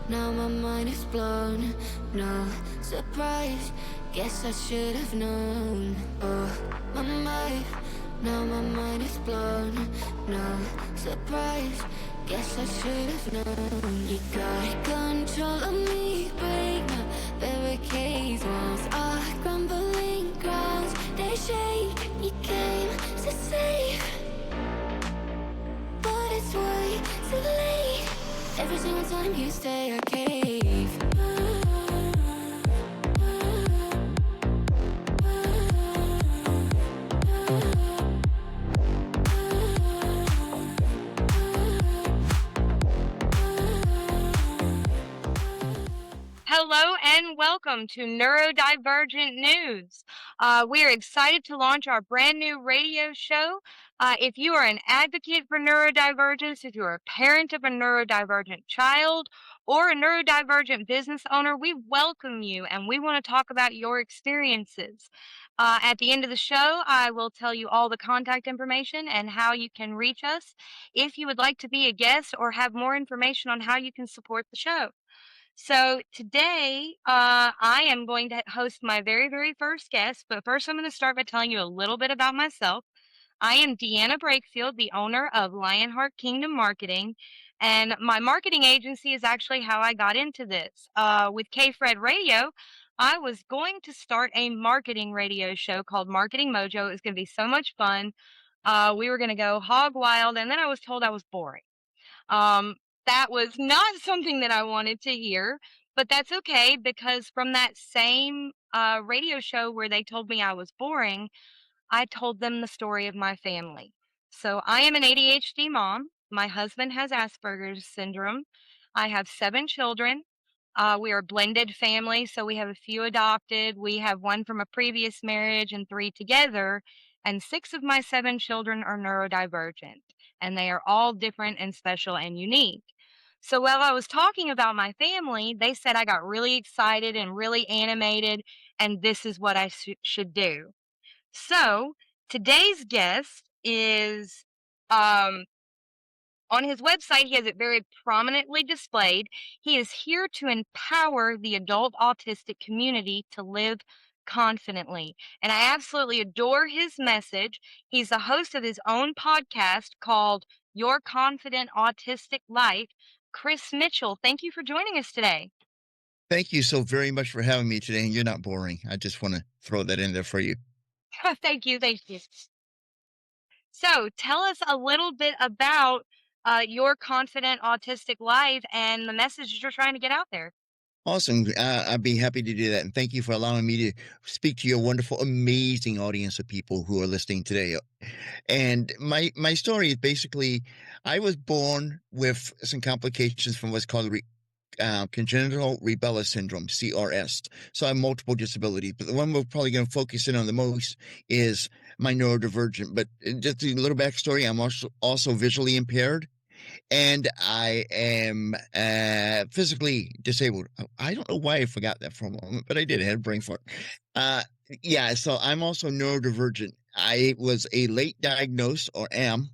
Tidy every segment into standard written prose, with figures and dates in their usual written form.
now my mind is blown. No surprise, guess I should have known. Oh, now my mind is blown. No surprise, guess I should have known. You got control of me, break my barricades. Walls are crumbling, grounds they shake. You came to save, but it's way too late. Every single time you say I cave. Hello and welcome to Neurodivergent News. We are excited to launch our brand new radio show. If you are an advocate for neurodivergence, if you're a parent of a neurodivergent child or a neurodivergent business owner, we welcome you and we want to talk about your experiences. At the end of the show, I will tell you all the contact information and how you can reach us if you would like to be a guest or have more information on how you can support the show. So today, I am going to host my very first guest, but first I'm going to start by telling you a little bit about myself. I am Deanna Brakefield, the owner of Lionheart Kingdom Marketing, and my marketing agency is actually how I got into this. With K-Fred Radio, I was going to start a marketing radio show called Marketing Mojo. It was going to be so much fun. We were going to go hog wild, and then I was told I was boring. Um, that was not something that I wanted to hear, but that's okay because from that same radio show where they told me I was boring, I told them the story of my family. So I am an ADHD mom. My husband has Asperger's syndrome. I have 7 children. We are a blended family, so we have a few adopted. We have 1 from a previous marriage and 3 together. And 6 of my 7 children are neurodivergent, and they are all different and special and unique. So while I was talking about my family, they said I got really excited and really animated, and this is what I should do. So today's guest is on his website, he has it very prominently displayed. He is here to empower the adult autistic community to live confidently. And I absolutely adore his message. He's the host of his own podcast called Your Confident Autistic Life. Chris Mitchell, thank you for joining us today. Thank you so very much for having me today. And you're not boring. I just want to throw that in there for you. Thank you. So tell us a little bit about your confident autistic life and the message you're trying to get out there. Awesome. I'd be happy to do that. And thank you for allowing me to speak to your wonderful, amazing audience of people who are listening today. And my story is basically, I was born with some complications from what's called congenital rebellious syndrome, CRS. So I have multiple disabilities, but the one we're probably going to focus in on the most is my neurodivergent. But just a little backstory, I'm also visually impaired. And I am physically disabled. I don't know why I forgot that for a moment, but I did. I had a brain fart. Yeah, so I'm also neurodivergent. I was a late diagnosed, or am,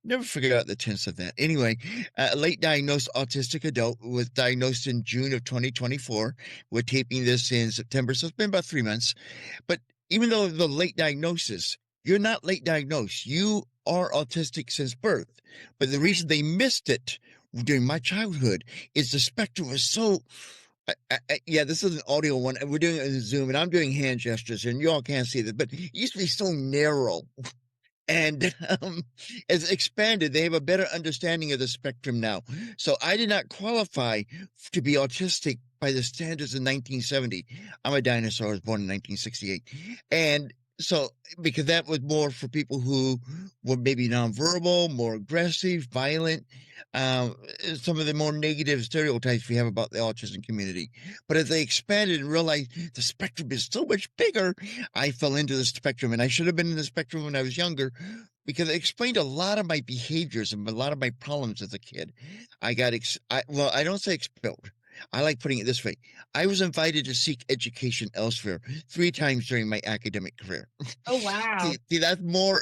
never figured out the tense of that. Anyway, a late diagnosed autistic adult, was diagnosed in June of 2024. We're taping this in September, so it's been about 3 months. But even though the late diagnosis, you're not late diagnosed. You are autistic since birth. But the reason they missed it during my childhood is the spectrum was so... yeah, this is an audio one, and we're doing it in Zoom, and I'm doing hand gestures, and you all can't see this, but it used to be so narrow. And it's expanded. They have a better understanding of the spectrum now. So I did not qualify to be autistic by the standards in 1970. I'm a dinosaur. I was born in 1968. And so, because that was more for people who were maybe nonverbal, more aggressive, violent, some of the more negative stereotypes we have about the autism community. But as they expanded and realized the spectrum is so much bigger, I fell into the spectrum. And I should have been in the spectrum when I was younger, because it explained a lot of my behaviors and a lot of my problems as a kid. I got, well, I don't say expelled. I like putting it this way. I was invited to seek education elsewhere 3 times during my academic career. Oh, wow. See, that's more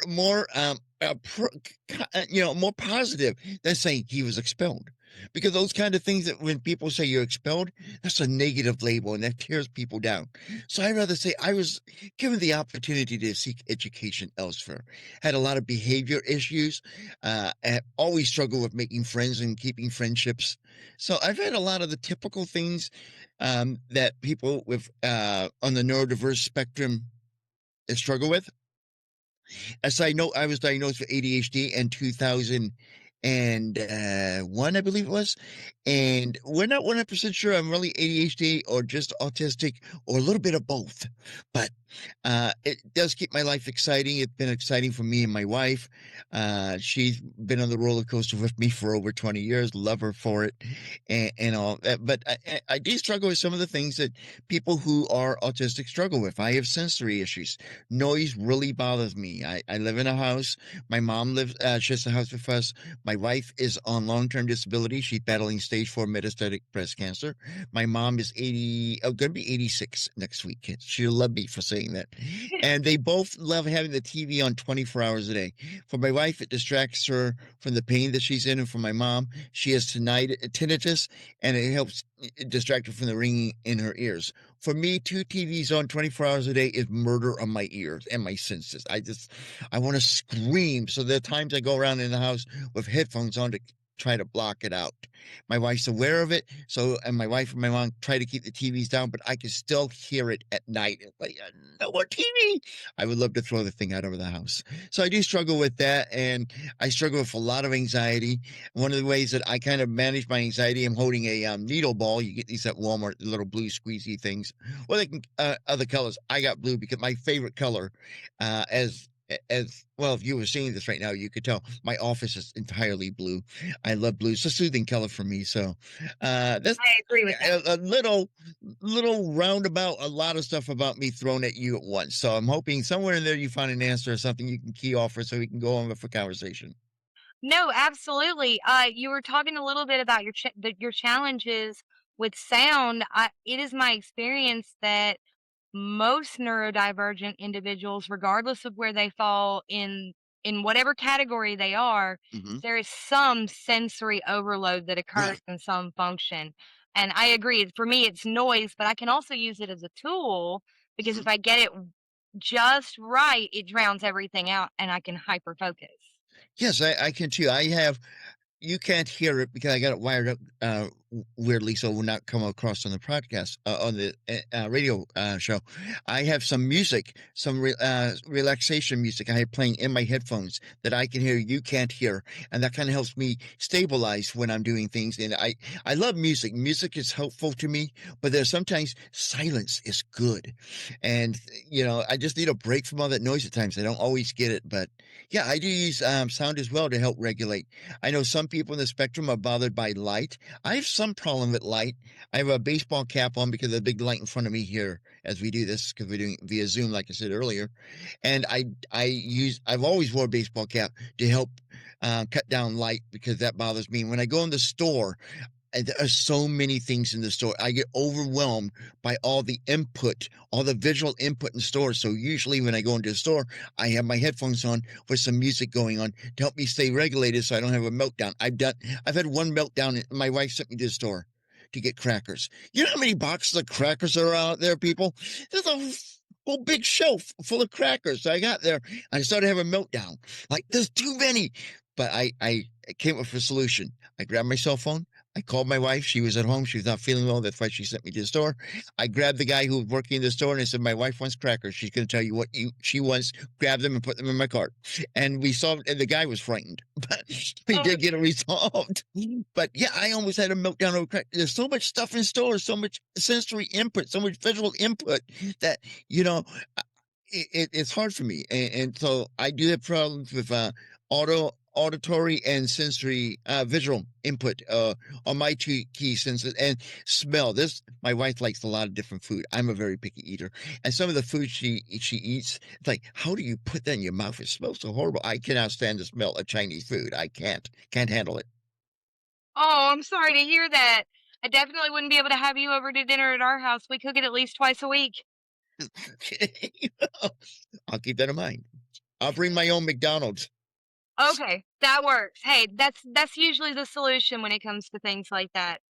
more positive than saying he was expelled. Because those kind of things that when people say you're expelled, that's a negative label and that tears people down. So I'd rather say I was given the opportunity to seek education elsewhere. Had a lot of behavior issues, and always struggled with making friends and keeping friendships. So I've had a lot of the typical things that people with on the neurodiverse spectrum struggle with. As I know, I was diagnosed with ADHD in 2001, I believe it was. And we're not 100% sure I'm really ADHD or just autistic or a little bit of both. But it does keep my life exciting. It's been exciting for me and my wife. She's been on the roller coaster with me for over 20 years. Love her for it and all that. But I do struggle with some of the things that people who are autistic struggle with. I have sensory issues. Noise really bothers me. I live in a house. My mom lives, shares a house with us. My wife is on long-term disability. She's battling stage 4 metastatic breast cancer. My mom is 80, going to be 86 next week. She'll love me for saying that. And they both love having the TV on 24 hours a day. For my wife, it distracts her from the pain that she's in. And for my mom, she has tinnitus, and it helps distract her from the ringing in her ears. For me, 2 TVs on 24 hours a day is murder on my ears and my senses. I want to scream. So there are times I go around in the house with headphones on to try to block it out. My wife's aware of it. So, and my wife and my mom try to keep the TVs down, but I can still hear it at night. It's like, no more TV. I would love to throw the thing out over the house. So I do struggle with that. And I struggle with a lot of anxiety. One of the ways that I kind of manage my anxiety, I'm holding a needle ball. You get these at Walmart, the little blue squeezy things. Well, they can other colors. I got blue because my favorite color, as well, if you were seeing this right now, you could tell my office is entirely blue. I love blue. It's a soothing color for me. So that's I agree with that. a little roundabout, a lot of stuff about me thrown at you at once. So I'm hoping somewhere in there you find an answer or something you can key off for so we can go on with a conversation. No, absolutely. You were talking a little bit about your challenges with sound. It is my experience that most neurodivergent individuals, regardless of where they fall in whatever category they are, Hmm. there is some sensory overload that Yeah. occurs in some function. And I agree. For me, it's noise, but I can also use it as a tool because Mhm. if I get it just right, it drowns everything out and I can hyper focus. Yes, I can too. I have You can't hear it because I got it wired up weirdly, so it will not come across on the podcast on the radio show. I have some music, some relaxation music I have playing in my headphones that I can hear. You can't hear, and that kind of helps me stabilize when I'm doing things. And I love music. Music is helpful to me, but there's sometimes silence is good, and I just need a break from all that noise at times. I don't always get it, but yeah, I do use sound as well to help regulate. I know some people in the spectrum are bothered by light. I have some problem with light. I have a baseball cap on because of the big light in front of me here as we do this because we're doing it via Zoom, like I said earlier. And I've always wore a baseball cap to help cut down light because that bothers me. When I go in the store, and there are so many things in the store. I get overwhelmed by all the input, all the visual input in the store. So usually when I go into the store, I have my headphones on with some music going on to help me stay regulated so I don't have a meltdown. I've had one meltdown. My wife sent me to the store to get crackers. You know how many boxes of crackers are out there, people? There's a whole big shelf full of crackers. So I got there. I started having a meltdown. Like, there's too many. But I came up with a solution. I grabbed my cell phone. I called my wife. She was at home. She was not feeling well. That's why she sent me to the store. I grabbed the guy who was working in the store and I said, "My wife wants crackers. She's going to tell you what she wants. Grab them and put them in my cart." And we solved, and the guy was frightened, but we Oh, did get it resolved. But yeah, I almost had a meltdown over crack. There's so much stuff in stores, so much sensory input, so much visual input that, you know, it's hard for me. And so I do have problems with auditory and sensory visual input on my two key senses and smell. This My wife likes a lot of different food. I'm a very picky eater, and some of the food she eats, it's like, how do you put that in your mouth? It smells so horrible. I cannot stand the smell of Chinese food. I can't handle it. I'm sorry to hear that. I definitely wouldn't be able to have you over to dinner at our house. We cook it at least twice a week. I'll keep that in mind. I'll bring my own McDonald's. Okay, that works. Hey, that's usually the solution when it comes to things like that.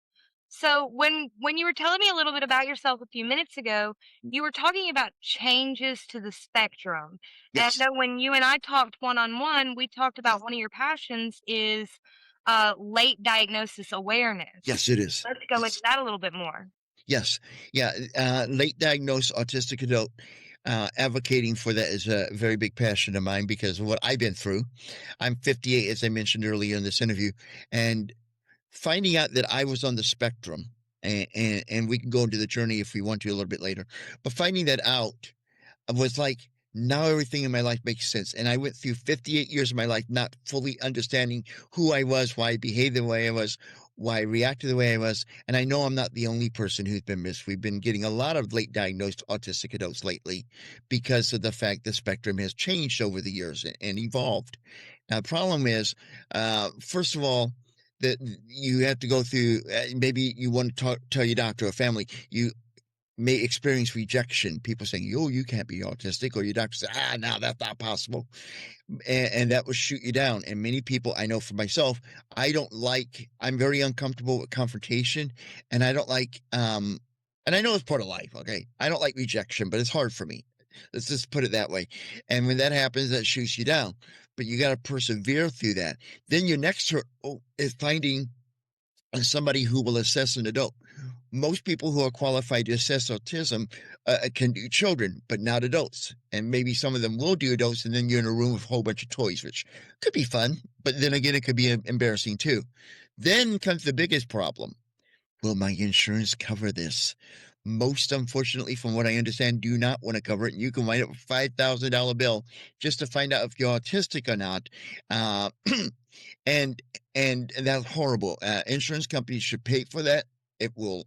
So when you were telling me a little bit about yourself a few minutes ago, you were talking about changes to the spectrum. And I Yes. know when you and I talked one on one, we talked about one of your passions is late diagnosis awareness. Yes, it is. Let's go into that a little bit more. Yes. Yeah. Late diagnosed autistic adult. Advocating for that is a very big passion of mine because of what I've been through. I'm 58, as I mentioned earlier in this interview, and finding out that I was on the spectrum, and we can go into the journey if we want to a little bit later, but finding that out was like, now everything in my life makes sense. And I went through 58 years of my life not fully understanding who I was, why I behaved the way I was, why I reacted the way I was. And I know I'm not the only person who's been missed. We've been getting a lot of late diagnosed autistic adults lately because of the fact the spectrum has changed over the years and evolved. Now, the problem is, first of all, that you have to go through, maybe you want to tell your doctor or family, you may experience rejection. People saying, "Oh, you can't be autistic," or your doctor says, "No, that's not possible," and that will shoot you down. And many people, I know for myself, I don't like. I'm very uncomfortable with confrontation, and I don't like. And I know it's part of life. Okay, I don't like rejection, but it's hard for me. Let's just put it that way. And when that happens, that shoots you down. But you got to persevere through that. Then your next hurdle is finding somebody who will assess an adult. Most people who are qualified to assess autism can do children, but not adults. And maybe some of them will do adults, and then you're in a room with a whole bunch of toys, which could be fun, but then again, it could be embarrassing too. Then comes the biggest problem. Will my insurance cover this? Most, unfortunately, from what I understand, do not want to cover it. And you can wind up with a $5,000 bill just to find out if you're autistic or not. Uh, and that's horrible. Insurance companies should pay for that. It will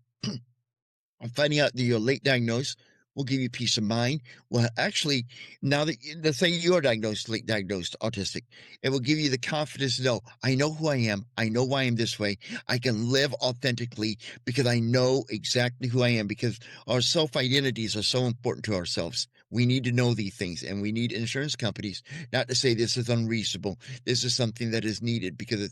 finding out that you're late diagnosed will give you peace of mind. Well, actually, now that let's say you're diagnosed, late diagnosed autistic, it will give you the confidence to know, I know who I am. I know why I'm this way. I can live authentically because I know exactly who I am, because our self-identities are so important to ourselves. We need to know these things, and we need insurance companies not to say this is unreasonable. This is something that is needed, because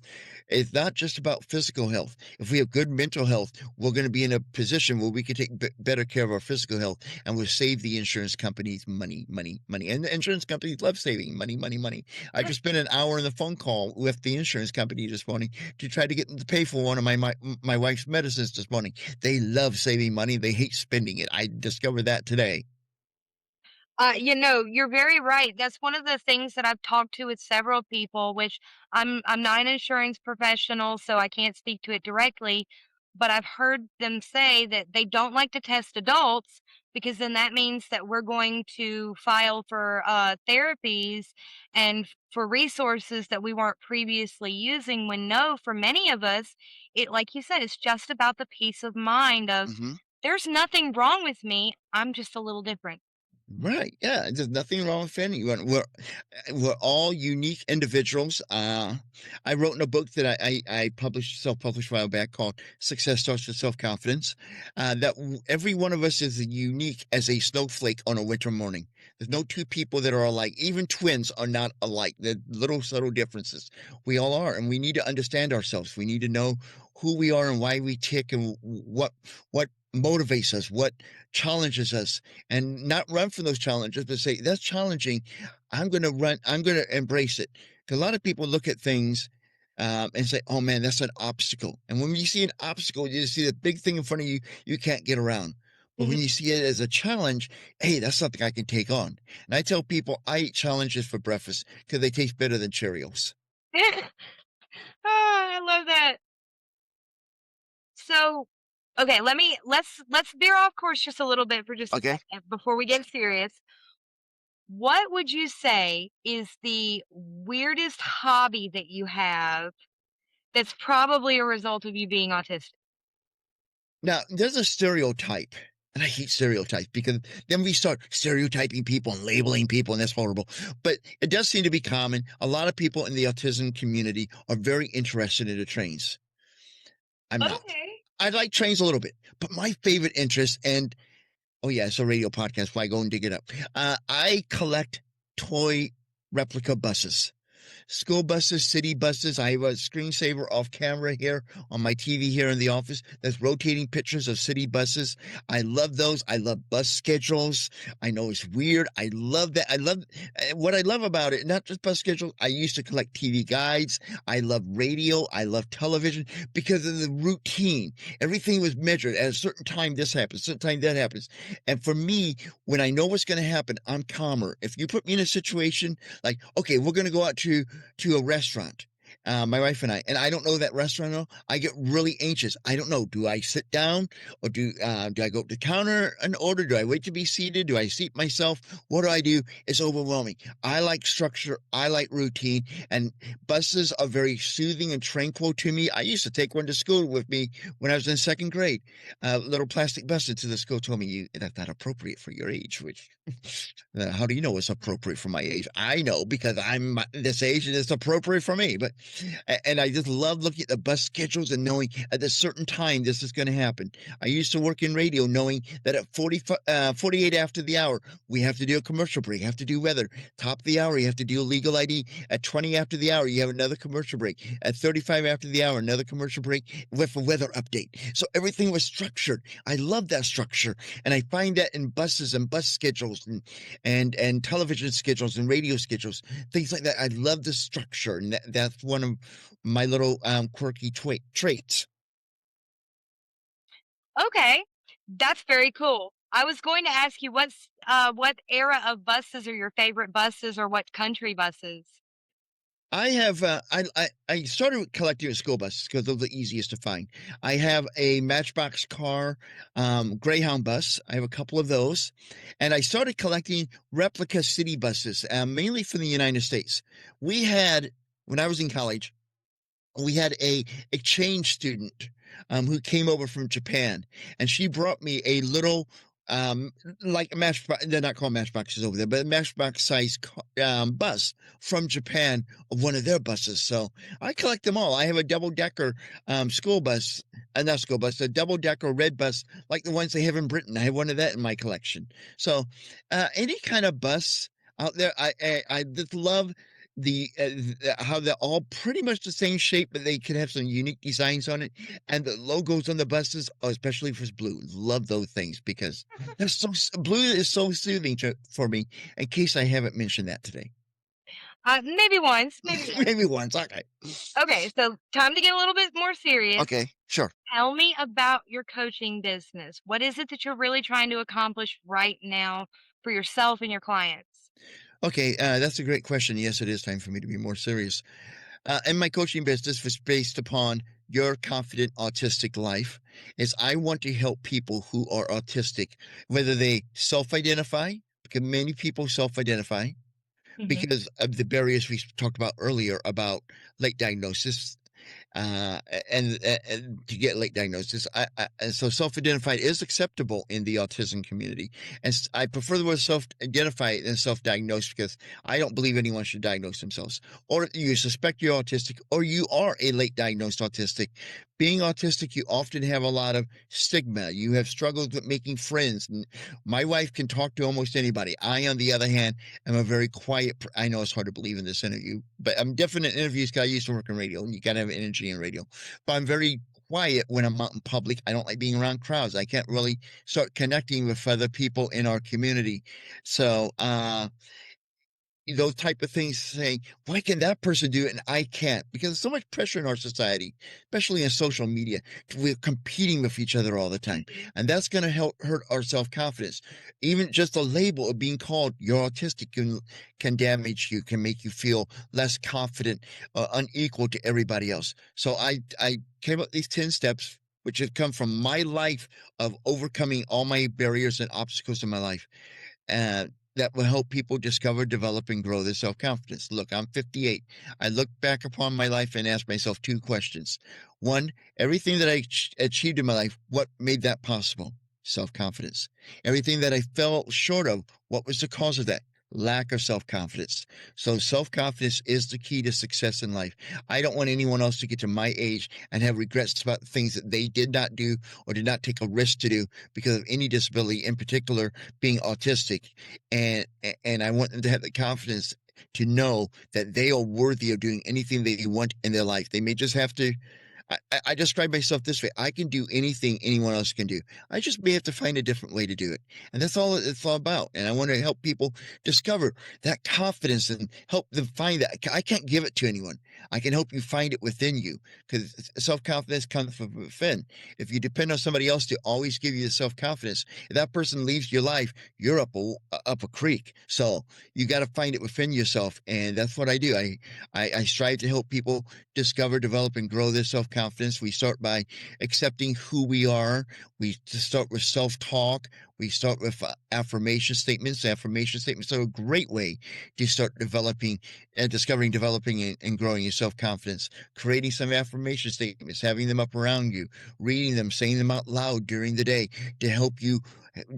it's not just about physical health. If we have good mental health, we're going to be in a position where we can take better care of our physical health, and we'll save the insurance companies money, money, money. And the insurance companies love saving money, money, money. I just spent an hour on the phone call with the insurance company this morning to try to get them to pay for one of my wife's medicines this morning. They love saving money. They hate spending it. I discovered that today. You're very right. That's one of the things that I've talked to with several people, which I'm not an insurance professional, so I can't speak to it directly, but I've heard them say that they don't like to test adults because then that means that we're going to file for therapies and for resources that we weren't previously using. When no, for many of us, it like you said, it's just about the peace of mind of Mm-hmm. there's nothing wrong with me. I'm just a little different. Right. Yeah. There's nothing wrong with anyone. We're all unique individuals. I wrote in a book that I published, self-published a while back, called Success Starts with Self-Confidence, that every one of us is unique as a snowflake on a winter morning. There's no two people that are alike. Even twins are not alike. There are little subtle differences. We all are, and we need to understand ourselves. We need to know who we are and why we tick, and what motivates us, what challenges us, and not run from those challenges, but say, that's challenging. I'm going to run, I'm going to embrace it. Because a lot of people look at things and say, oh man, that's an obstacle. And when you see an obstacle, you see the big thing in front of you, you can't get around. But when you see it as a challenge, hey, that's something I can take on. And I tell people I eat challenges for breakfast because they taste better than Cheerios. I love that. So, okay, let's veer off course just a little bit for just a Okay. second before we get serious. What would you say is the weirdest hobby that you have that's probably a result of you being autistic? Now, there's a stereotype, and I hate stereotypes because then we start stereotyping people and labeling people, and that's horrible. But it does seem to be common. A lot of people in the autism community are very interested in the trains. I'm not. Okay. I like trains a little bit, but my favorite interest, and oh yeah, it's a radio podcast. Why go and dig it up? I collect toy replica buses. school buses, city buses. I have a screensaver off camera here on my TV here in the office that's rotating pictures of city buses. I love those. I love bus schedules. I know it's weird. I love that. I love what I love about it, not just bus schedules. I used to collect TV guides. I love radio. I love television because of the routine. Everything was measured at a certain time. This happens, certain time that happens. And for me, when I know what's going to happen, I'm calmer. If you put me in a situation like, okay, we're going to go out to a restaurant, my wife and I don't know that restaurant at all, I get really anxious. I don't know. Do I sit down or do I go to the counter and order? Do I wait to be seated? Do I seat myself? What do I do? It's overwhelming. I like structure. I like routine, and buses are very soothing and tranquil to me. I used to take one to school with me when I was in second grade. A little plastic bus into the school told me that's not appropriate for your age, which how do you know it's appropriate for my age? I know because I'm this age and it's appropriate for me. And I just love looking at the bus schedules and knowing at a certain time this is going to happen. I used to work in radio knowing that at 48 after the hour, we have to do a commercial break, have to do weather. Top of the hour, you have to do a legal ID. At 20 after the hour, you have another commercial break. At 35 after the hour, another commercial break with a weather update. So everything was structured. I love that structure. And I find that in buses and bus schedules and television schedules and radio schedules, things like that. I love the structure, and that's one of my little quirky traits. Okay, that's very cool. I was going to ask you what era of buses are your favorite buses, or what country buses? I have I started collecting school buses because they're the easiest to find. I have a Matchbox car, Greyhound bus. I have a couple of those, and I started collecting replica city buses, mainly from the United States. We had when I was in college, we had a exchange student who came over from Japan, and she brought me a little like a matchbox. They're not called matchboxes over there, but a matchbox size bus from Japan of one of their buses. So I collect them all. I have a double decker school bus, not school bus, a double decker red bus like the ones they have in Britain. I have one of that in my collection. So any kind of bus out there, I just love how they're all pretty much the same shape, but they can have some unique designs on it, and the logos on the buses, especially if it's blue. Love those things because they're blue is so soothing for me. In case I haven't mentioned that today, Maybe once, maybe once. maybe once. Okay, Okay, so time to get a little bit more serious. okay, sure. Tell me about your coaching business. What is it that you're really trying to accomplish right now for yourself and your clients? Okay, that's a great question. Yes, it is time for me to be more serious. And my coaching business was based upon your confident autistic life. Is I want to help people who are autistic, whether they self-identify, because many people self-identify Mhm. because of the barriers we talked about earlier about late diagnosis, and to get late diagnosis. And so self-identified is acceptable in the autism community. And I prefer the word self-identify than self-diagnose because I don't believe anyone should diagnose themselves. Or you suspect you're autistic or you are a late diagnosed autistic. Being autistic, you often have a lot of stigma. You have struggled with making friends. And my wife can talk to almost anybody. I, on the other hand, am a very quiet. I know it's hard to believe in this interview, but I'm different in interviews because I used to work in radio, and you got to have energy in radio. But I'm very quiet when I'm out in public. I don't like being around crowds. I can't really start connecting with other people in our community. So, those type of things saying, why can that person do it and I can't? Because there's so much pressure in our society, especially in social media. We're competing with each other all the time. And that's going to help hurt our self-confidence. Even just the label of being called you're autistic can damage you, can make you feel less confident, unequal to everybody else. So I came up with these 10 steps, which have come from my life of overcoming all my barriers and obstacles in my life. And that will help people discover, develop, and grow their self-confidence. Look, I'm 58. I look back upon my life and ask myself two questions. One, everything that I achieved in my life, what made that possible? Self-confidence. Everything that I fell short of, what was the cause of that? Lack of self-confidence. So self-confidence is the key to success in life. I don't want anyone else to get to my age and have regrets about things that they did not do or did not take a risk to do because of any disability, in particular being autistic. And I want them to have the confidence to know that they are worthy of doing anything they want in their life. They may just have to. I describe myself this way: I can do anything anyone else can do. I just may have to find a different way to do it, and that's all it's all about. And I want to help people discover that confidence and help them find that. I can't give it to anyone. I can help you find it within you, because self-confidence comes from within. If you depend on somebody else to always give you the self-confidence, if that person leaves your life, you're up a creek. So you got to find it within yourself, and that's what I do. I strive to help people discover, develop, and grow their self-confidence. We start by accepting who we are. We start with self-talk. We start with affirmation statements. Affirmation statements are a great way to start developing and discovering, developing, and growing your self-confidence. Creating some affirmation statements, having them up around you, reading them, saying them out loud during the day to help you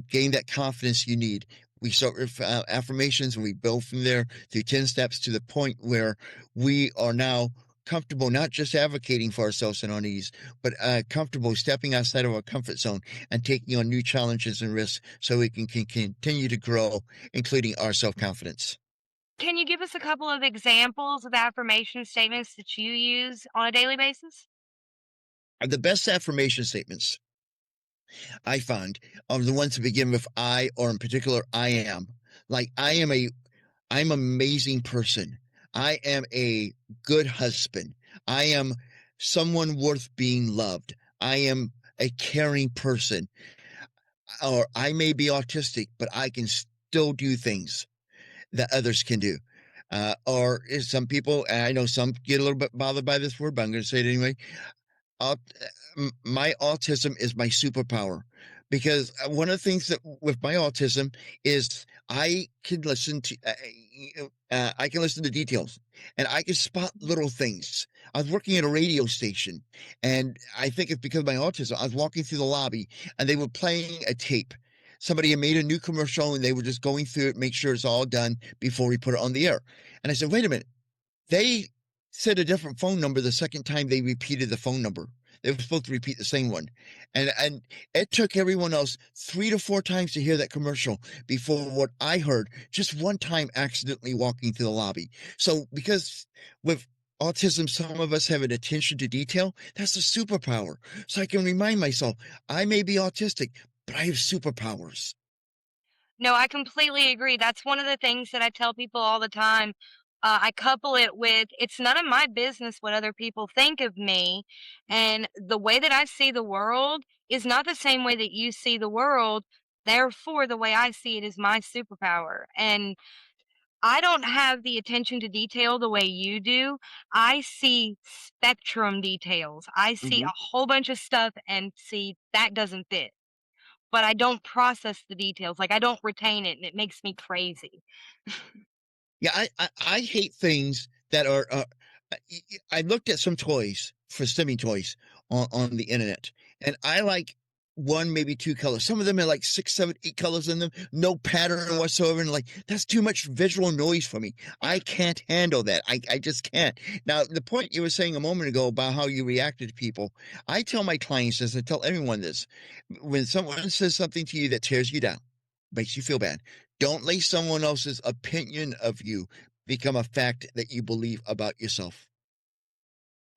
gain that confidence you need. We start with affirmations, and we build from there through 10 steps to the point where we are now comfortable not just advocating for ourselves and our needs, but comfortable stepping outside of our comfort zone and taking on new challenges and risks so we can continue to grow, including our self-confidence. Can you give us a couple of examples of affirmation statements that you use on a daily basis? The best affirmation statements I find are the ones that begin with I, or in particular, I am. Like, I'm an amazing person. I am a good husband. I am someone worth being loved. I am a caring person. Or I may be autistic, but I can still do things that others can do. Or some people, and I know some get a little bit bothered by this word, but I'm going to say it anyway. My autism is my superpower, because one of the things that with my autism is I can listen to I can listen to details, and I can spot little things. I was working at a radio station, and I think it's because of my autism. I was walking through the lobby, and they were playing a tape. Somebody had made a new commercial, and they were just going through it, make sure it's all done before we put it on the air. And I said, "Wait a minute." They said a different phone number the second time they repeated the phone number. They were supposed to repeat the same one. And it took everyone else 3 to 4 times to hear that commercial before what I heard just one time accidentally walking through the lobby. So because with autism, some of us have an attention to detail. That's a superpower. So I can remind myself, I may be autistic, but I have superpowers. No, I completely agree. That's one of the things that I tell people all the time. I couple it with it's none of my business what other people think of me. And the way that I see the world is not the same way that you see the world. Therefore, the way I see it is my superpower. And I don't have the attention to detail the way you do. I see spectrum details. I see Mhm. a whole bunch of stuff and see that doesn't fit, but I don't process the details, like, I don't retain it, and it makes me crazy. Yeah, I hate things that are. I looked at some toys for stimming toys on the internet, and I like one, maybe two colors. Some of them are like 6, 7, 8 colors in them, no pattern whatsoever. And like, that's too much visual noise for me. I can't handle that. I just can't. Now, the point you were saying a moment ago about how you reacted to people, I tell my clients this, I tell everyone this. When someone says something to you that tears you down, makes you feel bad, don't let someone else's opinion of you become a fact that you believe about yourself.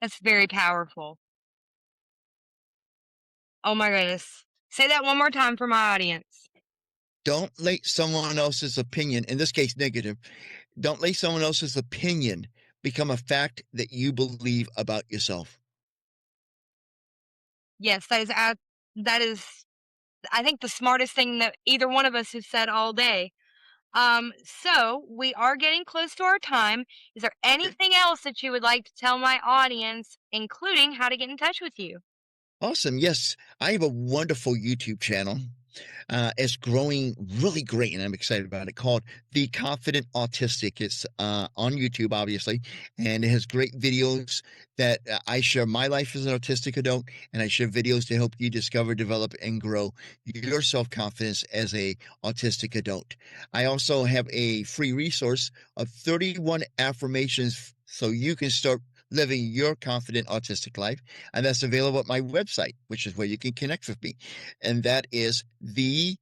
That's very powerful. Oh my goodness. Say that one more time for my audience. Don't let someone else's opinion, in this case negative, don't let someone else's opinion become a fact that you believe about yourself. Yes, that is, I think, the smartest thing that either one of us has said all day. So we are getting close to our time. Is there Okay. anything else that you would like to tell my audience, including how to get in touch with you? Awesome. Yes, I have a wonderful YouTube channel. It's growing really great, and I'm excited about it. Called The Confident Autistic. It's on YouTube, obviously, and it has great videos that I share my life as an autistic adult, and I share videos to help you discover, develop, and grow your self confidence as a autistic adult. I also have a free resource of 31 affirmations so you can start living your confident autistic life, and that's available at my website, which is where you can connect with me, and that is the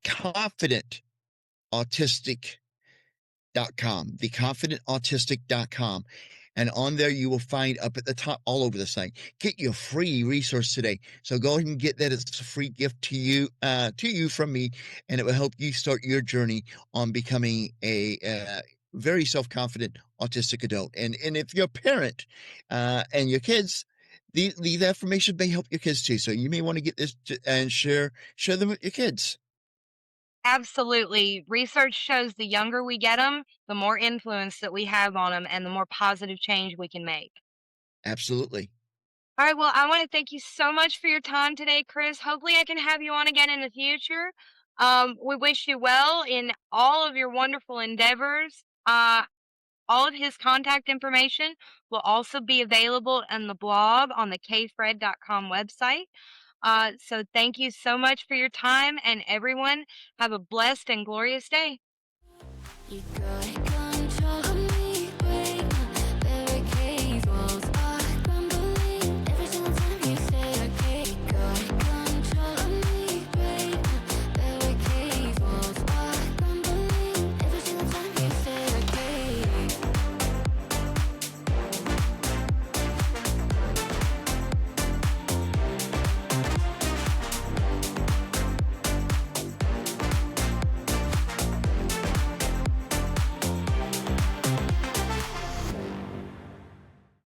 confident autistic theconfidentautistic.com. And on there, you will find up at the top, all over the site, get your free resource today. So go ahead and get that. It's a free gift to you from me, and it will help you start your journey on becoming a very self-confident autistic adult. And if you're a parent and your kids, these information may help your kids too. So you may want to get this and share them with your kids. Absolutely. Research shows the younger we get them, the more influence that we have on them and the more positive change we can make. Absolutely. All right. Well, I want to thank you so much for your time today, Chris. Hopefully, I can have you on again in the future. We wish you well in all of your wonderful endeavors. All of his contact information will also be available on the blog on the kfred.com website. So thank you so much for your time, and everyone have a blessed and glorious day. You got